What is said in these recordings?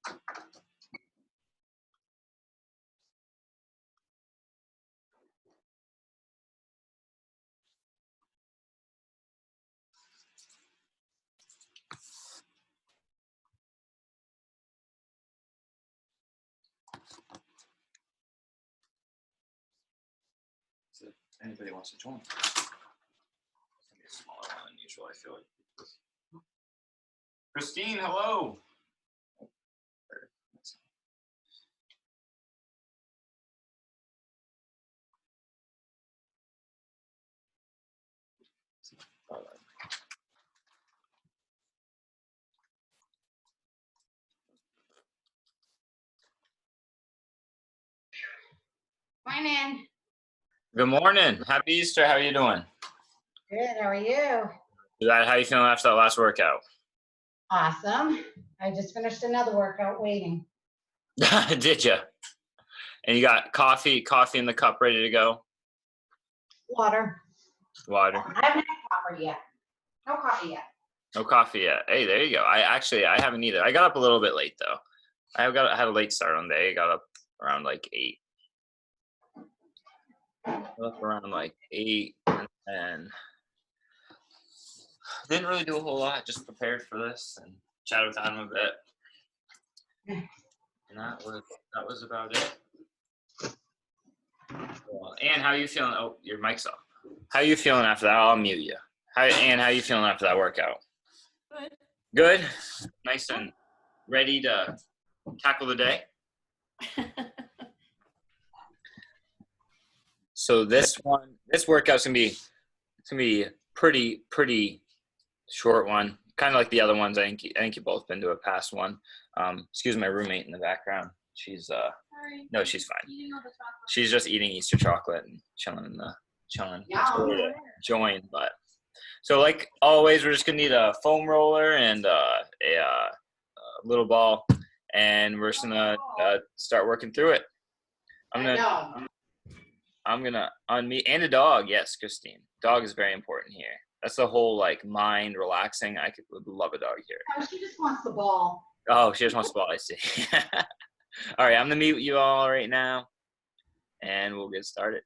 So if anybody wants to join. It's gonna be a smaller one than usual, I feel like. Christine, hello. Morning. Good morning. Happy Easter. How are you doing? Good. How are you? How you feeling after that last workout? Awesome. I just finished another workout waiting. Did you? And you got coffee in the cup ready to go? Water. Water. I haven't had coffee yet. No coffee yet. No coffee yet. Hey, there you go. I haven't either. I got up a little bit late though. I had a late start on the day. I got up around like 8. Up around like 8 and didn't really do a whole lot. Just prepared for this and chatted with Adam a bit. And that was about it. Well, Ann, how are you feeling? Oh, your mic's off. How are you feeling after that? I'll mute you. Ann, how are you feeling after that workout? Good. Good? Nice and ready to tackle the day? So this workout's gonna be pretty short one. Kind of like the other ones. I think you both been to a past one. Excuse my roommate in the background. She's Sorry. no, she's fine. Eating all the chocolate. She's just eating Easter chocolate and chilling. Yeah. Join, but so like always, we're just gonna need a foam roller and a little ball, and we're just gonna start working through it. I'm gonna unmute and a dog. Yes, Christine. Dog is very important here. That's the whole like mind relaxing. I would love a dog here. No, she just wants the ball. Oh, she just wants the ball. I see. All right, I'm gonna mute you all right now, and we'll get started.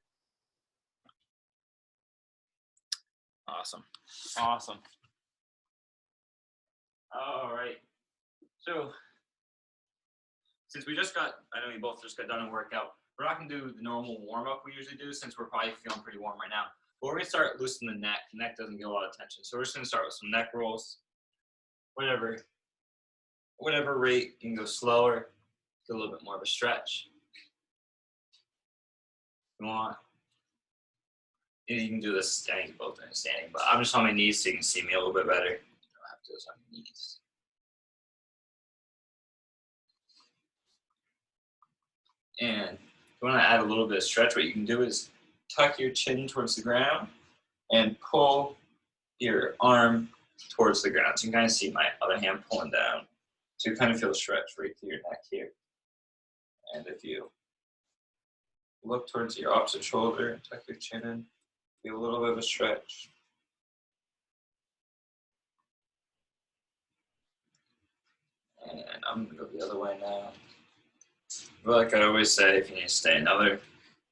Awesome. All right. So since I know you both just got done a workout, we're not gonna do the normal warm up we usually do since we're probably feeling pretty warm right now. But we're gonna start loosening the neck. The neck doesn't get a lot of tension, so we're just gonna start with some neck rolls. Whatever rate, you can go slower, do a little bit more of a stretch. If you want. You can do this standing, both in standing, but I'm just on my knees so you can see me a little bit better. You don't have to do this on your knees. And if you want to add a little bit of stretch, what you can do is tuck your chin towards the ground and pull your arm towards the ground. So you can kind of see my other hand pulling down. So you kind of feel a stretch right through your neck here. And if you look towards your opposite shoulder and tuck your chin in, feel a little bit of a stretch. And I'm going to go the other way now. But like I always say, if you need to stay another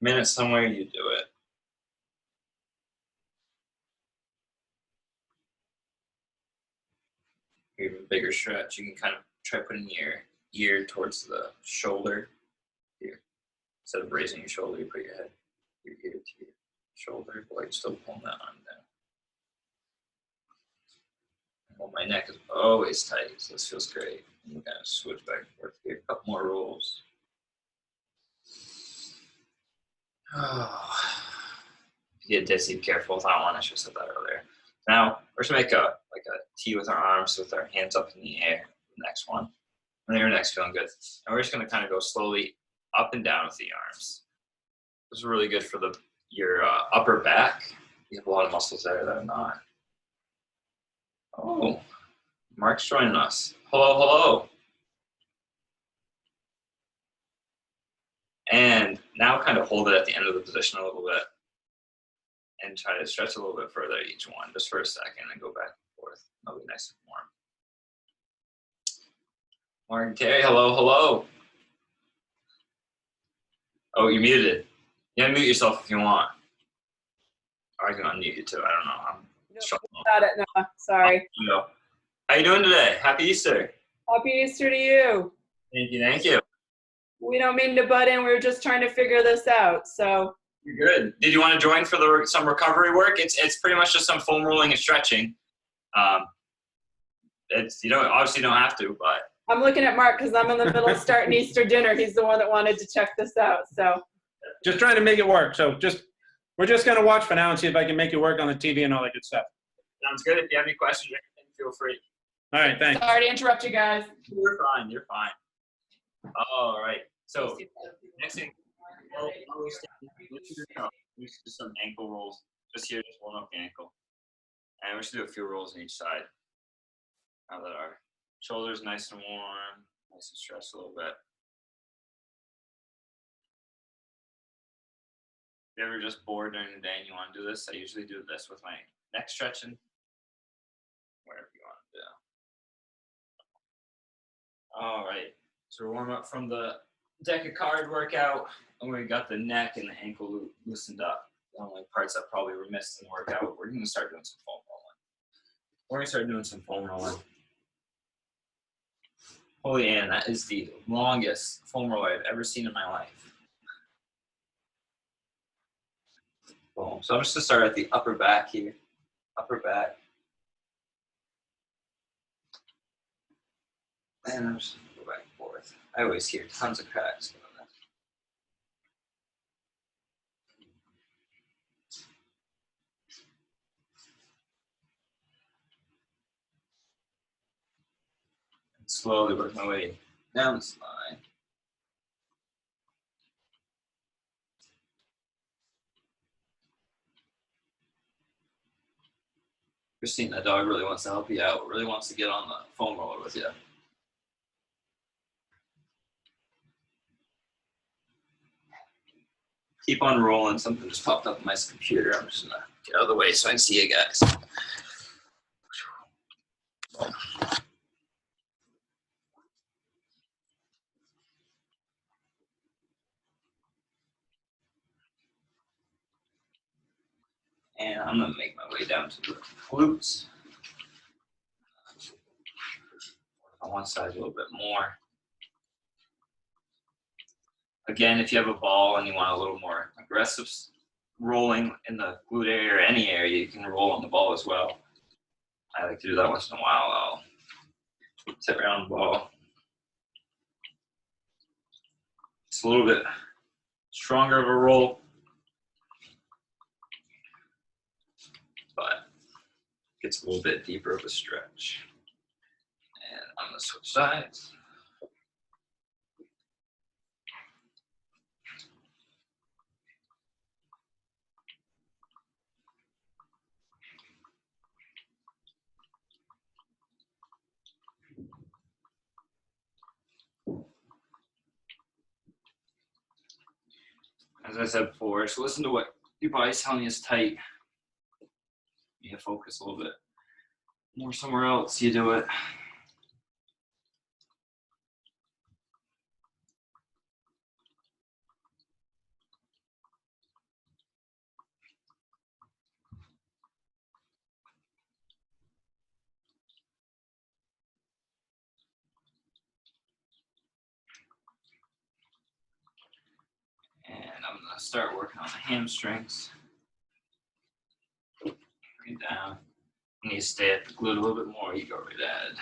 minute somewhere, you do it. If you have a bigger stretch, you can kind of try putting your ear towards the shoulder here. Instead of raising your shoulder, you put your ear to your shoulder, while you're still pulling that arm down. Well, my neck is always tight, so this feels great. And we're gonna switch back and forth here. A couple more rolls. Oh. If you get dizzy, be careful with that one. I should have said that earlier. Now we're just gonna make a T with our arms, with our hands up in the air. The next one. And your neck's feeling good. And we're just gonna kind of go slowly up and down with the arms. This is really good for your upper back. You have a lot of muscles there that are not. Oh, Mark's joining us. Hello. And now kind of hold it at the end of the position a little bit and try to stretch a little bit further each one just for a second and go back and forth. That'll be nice and Morgan Terry, hello, hello. Oh, you're muted. You can mute yourself if you want. Or I can unmute you too. I don't know. Nope, got it. No, sorry. No. How you doing today? Happy Easter. Happy Easter to you. Thank you. Thank you. We don't mean to butt in. We were just trying to figure this out. So You're good. Did you want to join for some recovery work? It's pretty much just some foam rolling and stretching. It's obviously don't have to, but I'm looking at Mark because I'm in the middle of starting Easter dinner. He's the one that wanted to check this out. So Just trying to make it work. So we're just going to watch for now and see if I can make it work on the TV and all that good stuff. sounds good. If you have any questions or anything, feel free. All right, thanks. sorry to interrupt you guys. You're fine. You're fine. All right. So next thing, let's do some ankle rolls. Just here, just warm up the ankle, and we should do a few rolls on each side. Now that our shoulders nice and warm, nice and stretched a little bit. If you're ever just bored during the day and you want to do this, I usually do this with my neck stretching, wherever you want to do. All right, so we're warm up from the deck of card workout, and we got the neck and the ankle loosened up. The only parts that probably were missed in the workout. We're going to start doing some foam rolling. Holy Ann, that is the longest foam roller I've ever seen in my life. Boom. So I'm just going to start at the upper back here. Upper back. And I'm just going to go back and forth. I always hear tons of cracks going on. Slowly work my way down the spine. Christine, that dog really wants to help you out, really wants to get on the foam roller with you. Keep on rolling. Something just popped up on my computer. I'm just gonna get out of the way so I can see you guys. And I'm gonna make my way down to the glutes. On one side a little bit more. Again, if you have a ball and you want a little more aggressive rolling in the glute area or any area, you can roll on the ball as well. I like to do that once in a while. I'll sit around the ball. It's a little bit stronger of a roll, but gets a little bit deeper of a stretch. And I'm gonna switch sides. As I said before, just listen to what your body's telling you is tight. You focus a little bit more somewhere else, you do it. And I'm gonna start working on the hamstrings. Bring it down. You need to stay at the glute a little bit more, you go right ahead.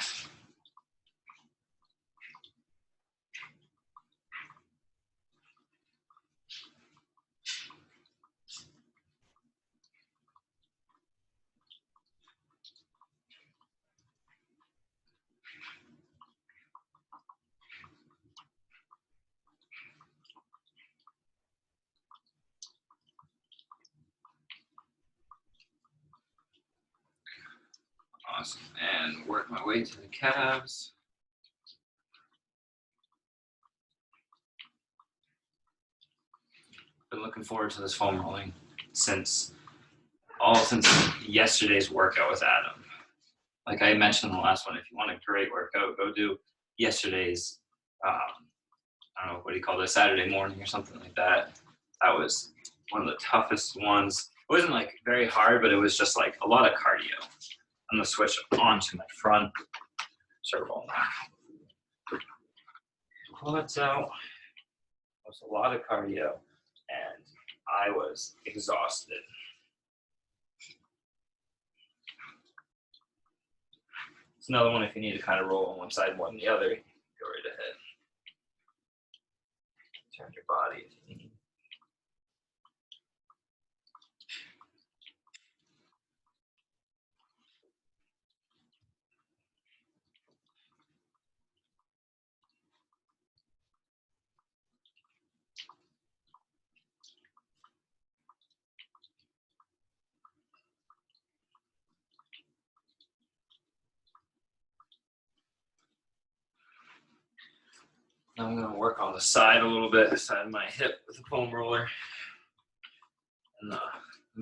Awesome. And work my way to the calves. Been looking forward to this foam rolling since yesterday's workout with Adam. Like I mentioned in the last one, if you want a great workout, go do yesterday's, I don't know, what do you call this, Saturday morning or something like that. That was one of the toughest ones. It wasn't like very hard, but it was just like a lot of cardio. I'm gonna switch onto my front. Start rolling that. Pull that out. It was a lot of cardio, and I was exhausted. It's another one if you need to kind of roll on one side more than the other, go right ahead. Turn your body if you need. Now I'm going to work on the side a little bit, the side of my hip with the foam roller. And the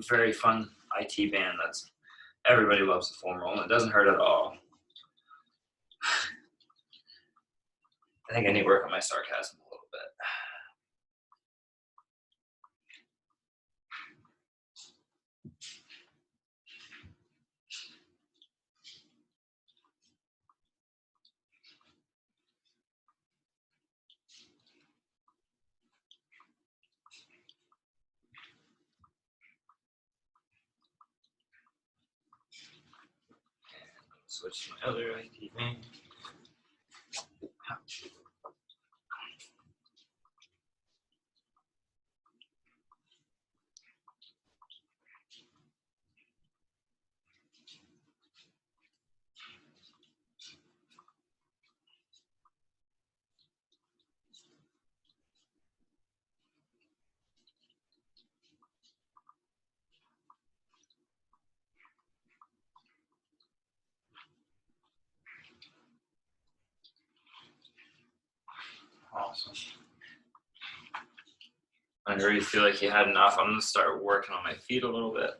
very fun IT band that's, everybody loves the foam roller. It doesn't hurt at all. I think I need to work on my sarcasm a little bit. Switch to my other IT band. Awesome. Whenever you feel like you had enough, I'm going to start working on my feet a little bit.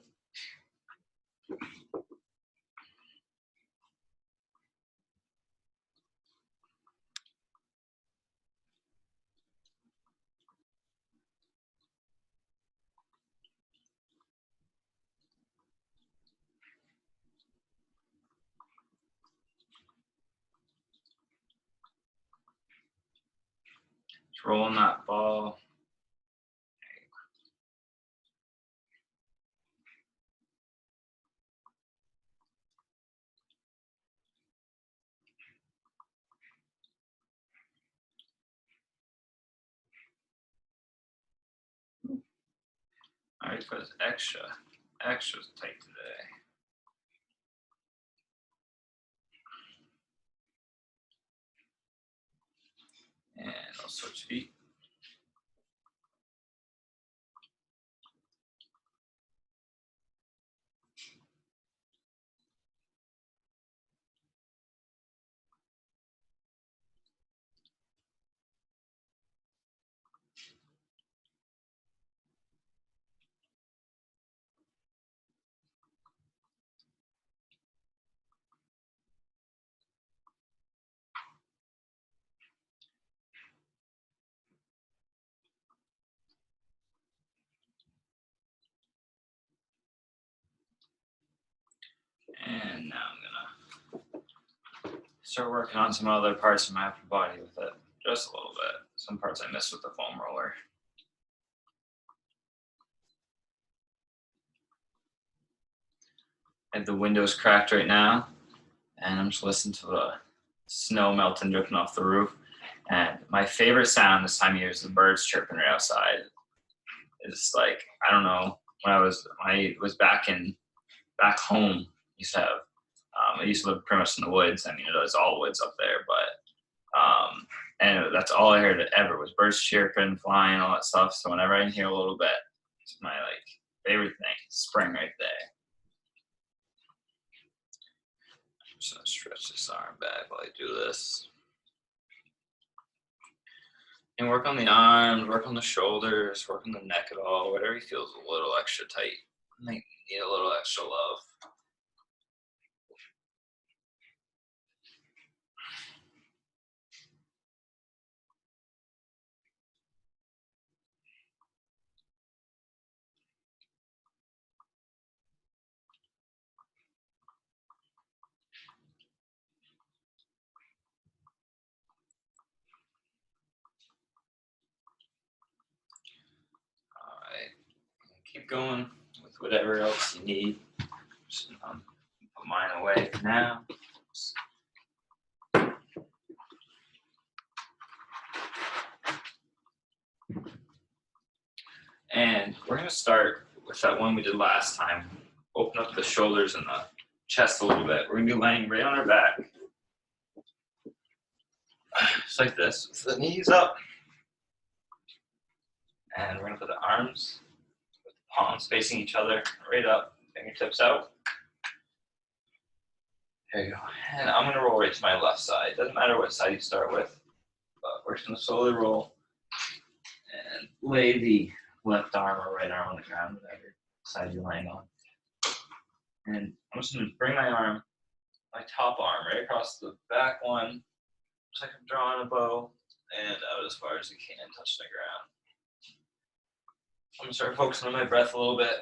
Just rolling that ball. All right, for this extra tight today. And I'll switch feet. And now I'm gonna start working on some other parts of my upper body with it, just a little bit. Some parts I missed with the foam roller. I have the windows cracked right now, and I'm just listening to the snow melting, dripping off the roof. And my favorite sound this time of year is the birds chirping right outside. It's like, I don't know, when I was back home, used to have, I used to live pretty much in the woods. I mean, it was all woods up there, but, and that's all I heard ever was birds chirping, flying, all that stuff. So whenever I can hear a little bit, it's my like favorite thing. Spring right there. I'm just gonna stretch this arm back while I do this. And work on the arms, work on the shoulders, work on the neck at all, whatever feels a little extra tight. Might need a little extra love. get going with whatever else you need. Just, put mine away for now. And we're going to start with that one we did last time. Open up the shoulders and the chest a little bit. We're going to be laying right on our back. Just like this, with the knees up. And we're going to put the arms with the palms facing each other, right up, fingertips out. There you go. And I'm going to roll right to my left side. Doesn't matter what side you start with, but we're just going to slowly roll and lay the left arm or right arm on the ground, whatever side you're laying on. And I'm just going to bring my arm, my top arm, right across the back one, just like I'm drawing a bow, and out as far as you can, touch the ground. I'm going to start focusing on my breath a little bit.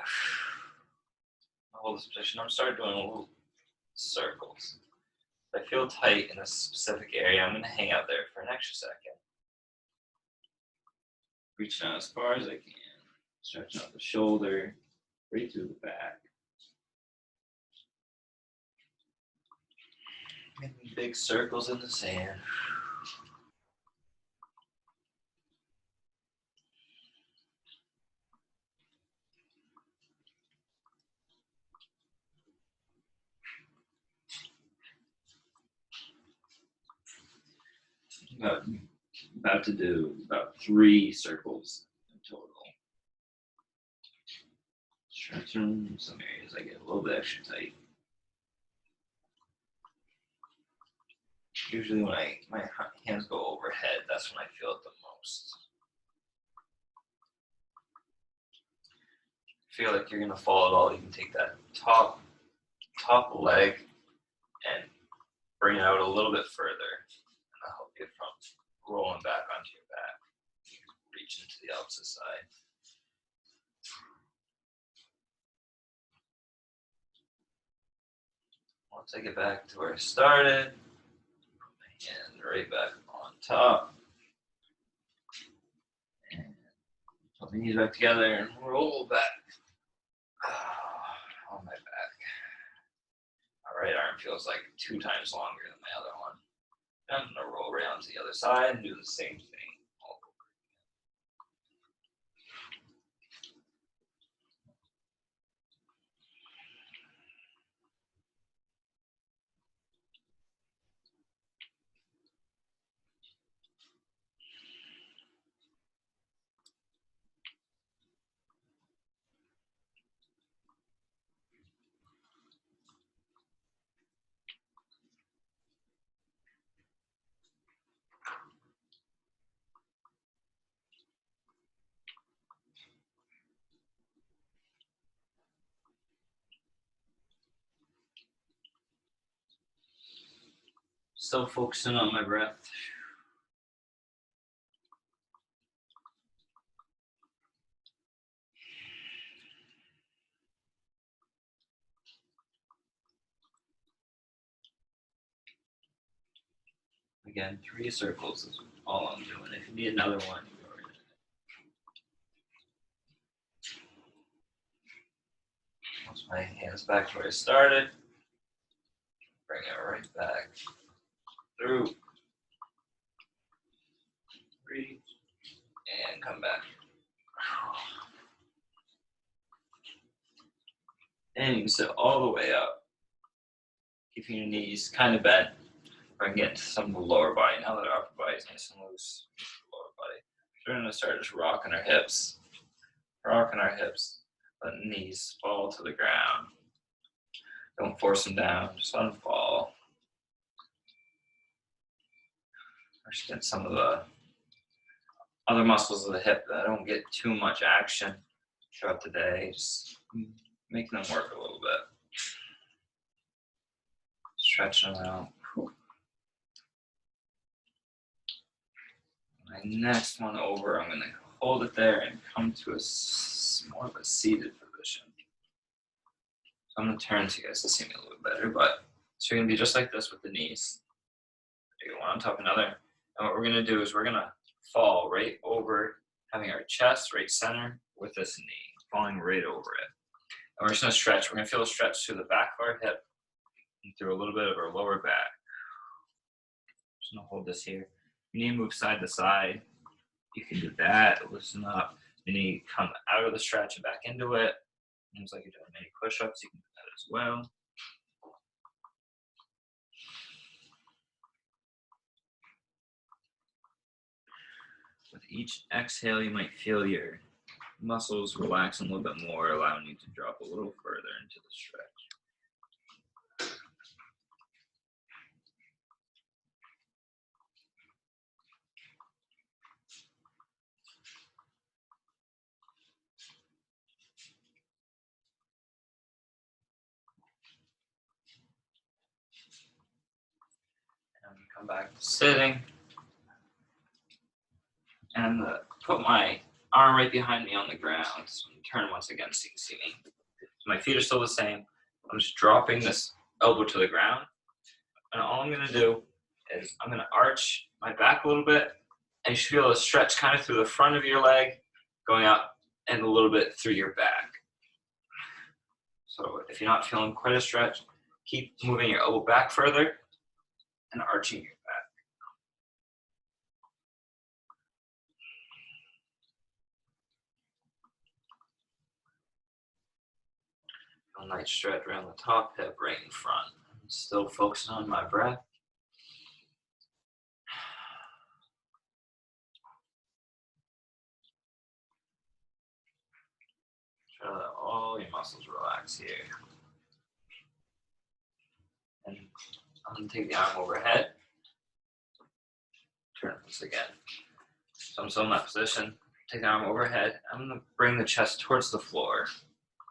I'll hold this position. I'm going to start doing little circles. If I feel tight in a specific area, I'm going to hang out there for an extra second. Reaching out as far as I can. Stretching out the shoulder, right through the back. Making big circles in the sand. About to do about 3 circles in total. Stretching some areas I get a little bit extra tight. Usually when my hands go overhead, that's when I feel it the most. Feel like you're gonna fall at all, you can take that top leg and bring it out a little bit further, and that'll help you from rolling back onto your back. You can reach into the opposite side. Once I get back to where I started, put my hand right back on top. And put my knees back together and roll back on my back. My right arm feels like 2 times longer than my other one. I'm going to roll right onto the other side and do the same thing all over Still focusing on my breath. Again, 3 circles is all I'm doing. If you need another one, you go right ahead. Once my hands back to where I started, bring it right back through. Breathe and come back. And you can sit all the way up. Keeping your knees kind of bent. We're going to get into some of the lower body. Now that our upper body is nice and loose, lower body. We're going to start just rocking our hips. Rocking our hips. Let the knees fall to the ground. Don't force them down. Just let them fall. We're just getting some of the other muscles of the hip that don't get too much action throughout the day. Just making them work a little bit. Stretching them out. My next one over, I'm going to hold it there and come to more of a seated position. So I'm going to turn so you guys can see me a little bit better, but so you're going to be just like this with the knees. One on top of another. And what we're going to do is we're going to fall right over, having our chest right center with this knee. falling right over it. And we're just gonna stretch. We're gonna feel a stretch through the back of our hip and through a little bit of our lower back. Just gonna hold this here. You need to move side to side. You can do that. Listen up. You need to come out of the stretch and back into it. Seems like you're doing many push-ups. You can do that as well. With each exhale, you might feel your muscles relaxing a little bit more, allowing you to drop a little further into the stretch. And come back to sitting. And I'm gonna put my arm right behind me on the ground. So turn once again so you can see me. My feet are still the same. I'm just dropping this elbow to the ground. And all I'm gonna do is I'm gonna arch my back a little bit, and you should be able to stretch kind of through the front of your leg, going up and a little bit through your back. So if you're not feeling quite a stretch, keep moving your elbow back further and arching your back. A nice stretch around the top hip, right in front. I'm still focusing on my breath. Try to let all your muscles relax here. And I'm going to take the arm overhead. Turn this again. So I'm still in that position. Take the arm overhead. I'm going to bring the chest towards the floor.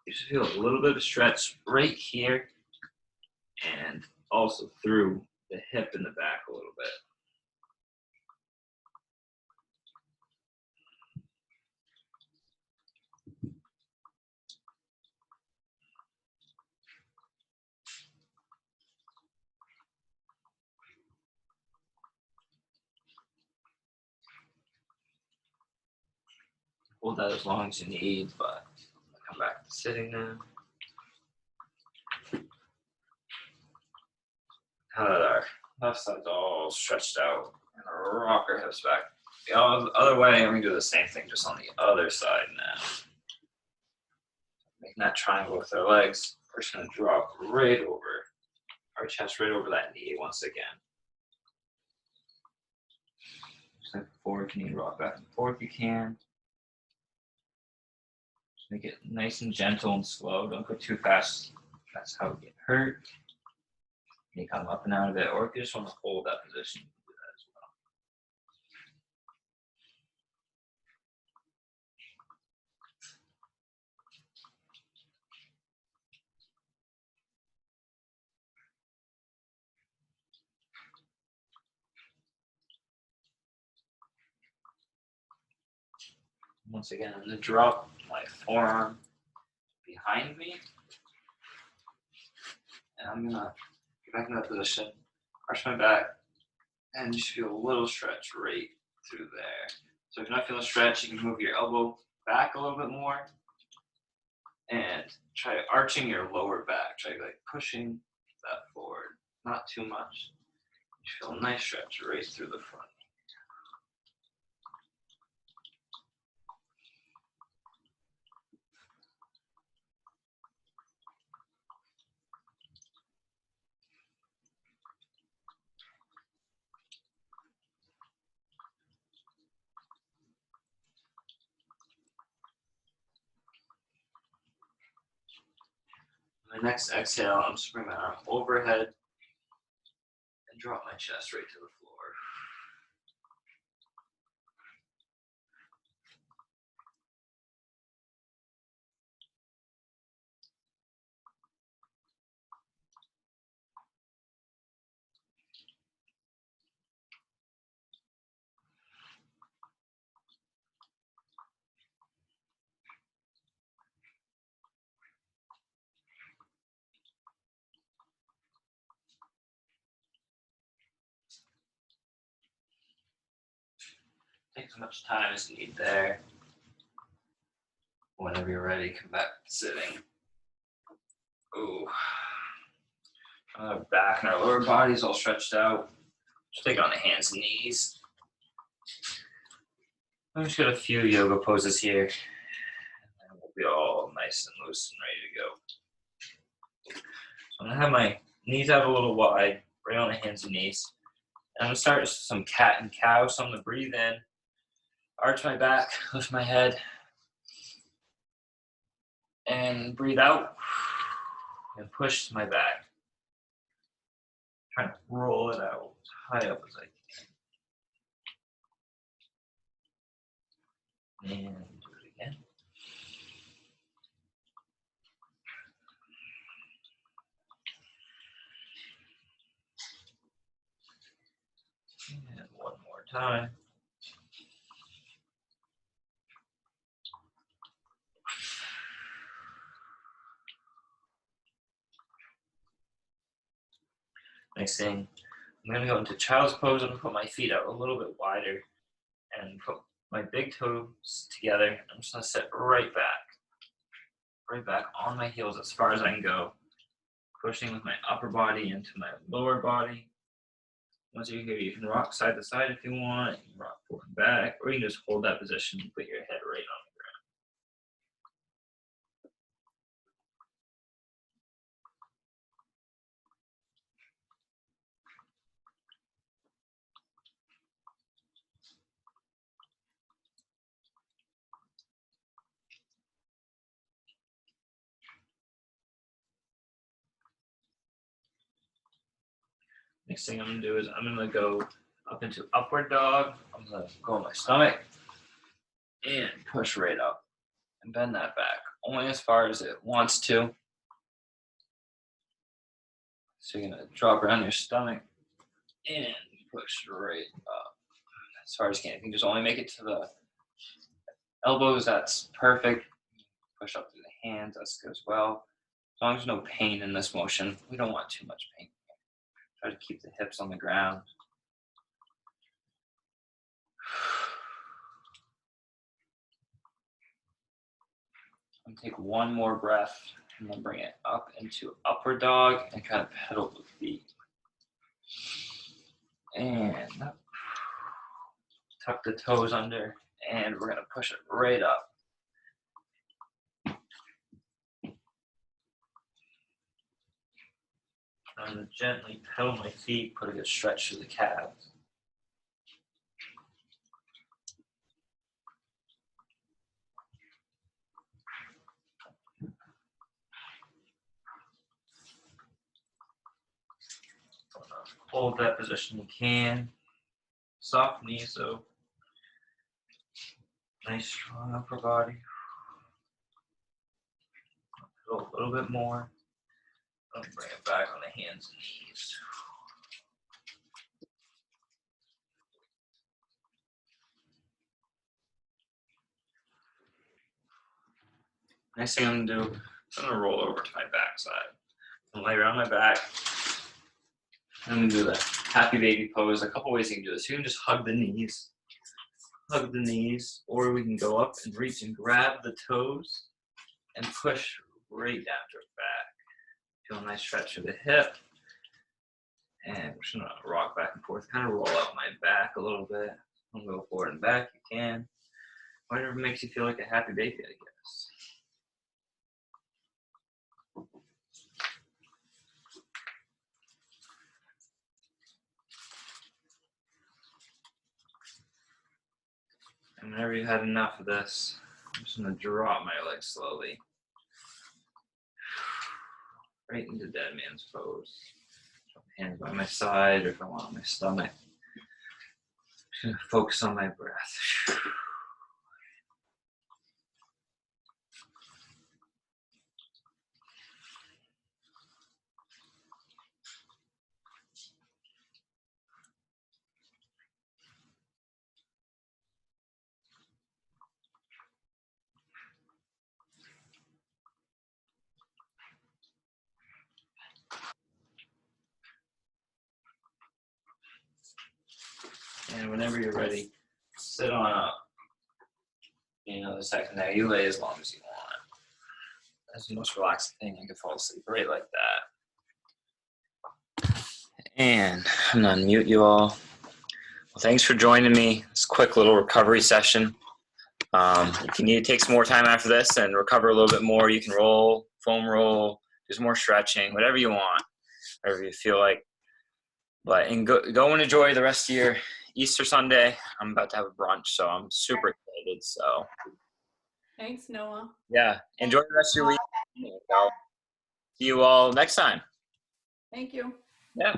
You should feel a little bit of stretch right here and also through the hip in the back a little bit. Hold that as long as you need, but come back to sitting now. Now that our left side's all stretched out and rock our hips back. The other way, we do the same thing just on the other side now. Making that triangle with our legs. We're just gonna drop right over our chest, right over that knee once again. Just like before, you can rock back and forth if you can. Just make it nice and gentle and slow. Don't go too fast. That's how we get hurt. You come up and out of it, or if you just want to hold that position, you can do that as well. Once again, I'm going to drop my forearm behind me. And I'm going to get back in that position, arch my back, and you should feel a little stretch right through there. So if you're not feeling a stretch, you can move your elbow back a little bit more and try arching your lower back. Try like pushing that forward, not too much. You feel a nice stretch right through the front. My next exhale, I'm just bring my arm overhead and drop my chest right to the floor. Take as much time as you need there. Whenever you're ready, come back to sitting. Ooh. Our back and our lower body's all stretched out. Just take it on the hands and knees. I've just got a few yoga poses here. And we'll be all nice and loose and ready to go. So I'm gonna have my knees out a little wide, right on the hands and knees. And I'm gonna start with some cat and cow. So I'm gonna breathe in, arch my back, lift my head, and breathe out, and push my back. Trying to roll it out as high up as I can. And do it again. And one more time. Next thing, I'm going to go into child's pose. I'm going to put my feet out a little bit wider and put my big toes together. I'm just going to sit right back on my heels as far as I can go, pushing with my upper body into my lower body. Once you're here, you can rock side to side if you want. You can rock forward and back, or you can just hold that position and put your head right on the ground. Next thing I'm going to do is I'm going to go up into upward dog. I'm going to go on my stomach and push right up and bend that back only as far as it wants to. So you're going to drop around your stomach and push right up as far as you can. If you can just only make it to the elbows, that's perfect. Push up through the hands, that's good as well. As long as there's no pain in this motion, we don't want too much pain. Try to keep the hips on the ground. And take one more breath and then bring it up into upward dog and kind of pedal the feet. And up. Tuck the toes under and we're going to push it right up. I'm going to gently pedal my feet, put a good stretch through the calves. Hold that position you can. Soft knees though. Nice strong upper body. Pedal a little bit more. I'll bring it back on the hands and knees. Next thing I'm gonna do, I'm gonna roll over to my back side. I'm gonna lay around my back. I'm gonna do the happy baby pose. A couple ways you can do this. You can just hug the knees, or we can go up and reach and grab the toes and push right down to our back. Feel a nice stretch of the hip. And we're just gonna rock back and forth, kind of roll out my back a little bit. I'm gonna go forward and back, you can. Whatever makes you feel like a happy baby, I guess. And whenever you had enough of this, I'm just gonna drop my legs slowly. Right into dead man's pose. Hands by my side, or if I want on my stomach. Just gonna focus on my breath. And whenever you're ready, sit on up. You know, the second there, you lay as long as you want. That's the most relaxing thing. I could fall asleep right like that. And I'm gonna unmute you all. Well, thanks for joining me. This quick little recovery session. If you need to take some more time after this and recover a little bit more, you can roll, foam roll, do some more stretching, whatever you want, whatever you feel like. But and go and enjoy the rest of your Easter Sunday. I'm about to have a brunch, so I'm super excited. So Thanks, Noah. yeah, enjoy the rest of your week. I'll see you all next time. Thank you. Yeah.